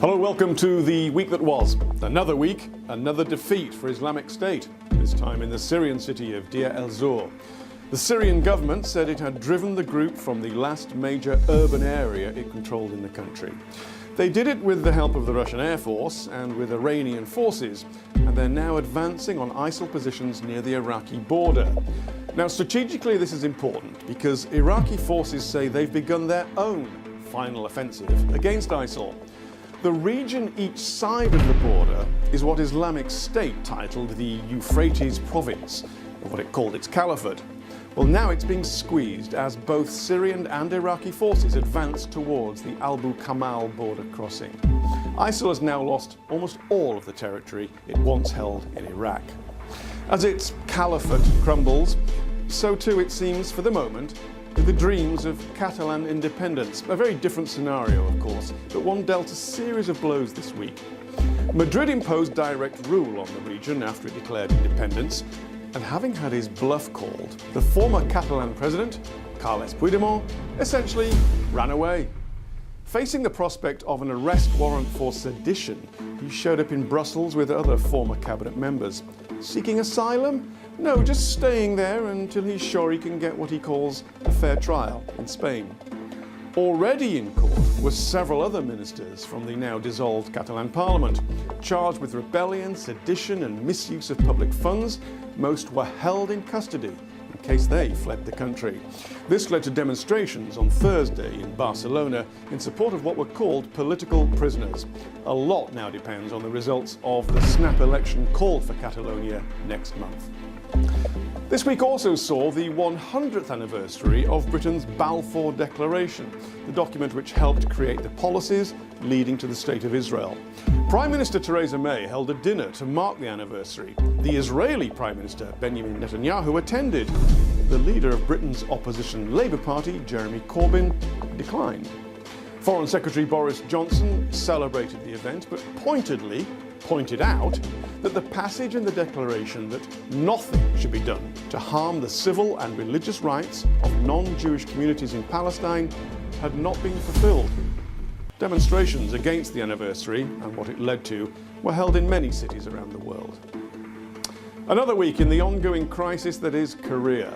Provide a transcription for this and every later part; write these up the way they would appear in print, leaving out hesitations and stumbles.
Hello, welcome to the week that was. Another week, another defeat for Islamic State, this time in the Syrian city of Deir el-Zor. The Syrian government said it had driven the group from the last major urban area it controlled in the country. They did it with the help of the Russian Air Force and with Iranian forces, and they're now advancing on ISIL positions near the Iraqi border. Now, strategically, this is important because Iraqi forces say they've begun their own final offensive against ISIL. The region each side of the border is what Islamic State titled the Euphrates province, or what it called its caliphate. Well, now it's being squeezed as both Syrian and Iraqi forces advance towards the Abu Kamal border crossing. ISIL has now lost almost all of the territory it once held in Iraq. As its caliphate crumbles, so too it seems for the moment with the dreams of Catalan Independence. A very different scenario, of course, but one dealt a series of blows this week. Madrid imposed direct rule on the region after it declared independence, and having had his bluff called, the former Catalan president, Carles Puigdemont, essentially ran away. Facing the prospect of an arrest warrant for sedition, he showed up in Brussels with other former cabinet members. Seeking asylum? No, just staying there until he's sure he can get what he calls a fair trial in Spain. Already in court were several other ministers from the now dissolved Catalan parliament, charged with rebellion, sedition and misuse of public funds. Most were held in custody in case they fled the country. This led to demonstrations on Thursday in Barcelona in support of what were called political prisoners. A lot now depends on the results of the snap election called for Catalonia next month. This week also saw the 100th anniversary of Britain's Balfour Declaration, the document which helped create the policies leading to the State of Israel. Prime Minister Theresa May held a dinner to mark the anniversary. The Israeli Prime Minister Benjamin Netanyahu attended. The leader of Britain's opposition Labour Party, Jeremy Corbyn, declined. Foreign Secretary Boris Johnson celebrated the event, but pointedly pointed out that the passage in the declaration that nothing should be done to harm the civil and religious rights of non-Jewish communities in Palestine had not been fulfilled. Demonstrations against the anniversary and what it led to were held in many cities around the world. Another week in the ongoing crisis that is Korea.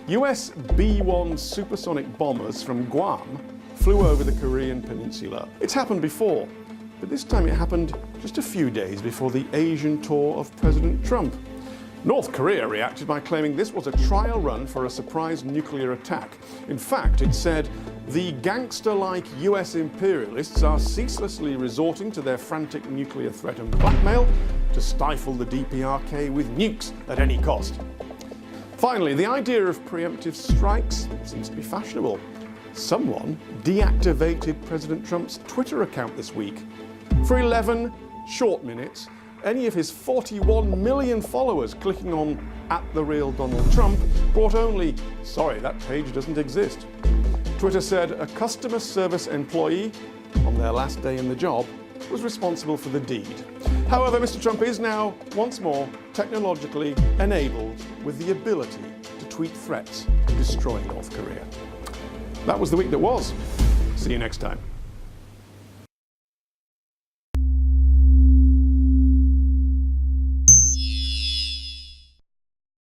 US B-1 supersonic bombers from Guam flew over the Korean peninsula. It's happened before, but this time it happened just a few days before the Asian tour of President Trump. North Korea reacted by claiming this was a trial run for a surprise nuclear attack. In fact, it said, the gangster-like US imperialists are ceaselessly resorting to their frantic nuclear threat and blackmail to stifle the DPRK with nukes at any cost. Finally, the idea of preemptive strikes seems to be fashionable. Someone deactivated President Trump's Twitter account this week. For 11 short minutes, any of his 41 million followers clicking on @TheRealDonaldTrump brought only, sorry, that page doesn't exist. Twitter said a customer service employee on their last day in the job was responsible for the deed. However, Mr. Trump is now, once more, technologically enabled with the ability to tweet threats to destroy North Korea. That was the week that was. See you next time.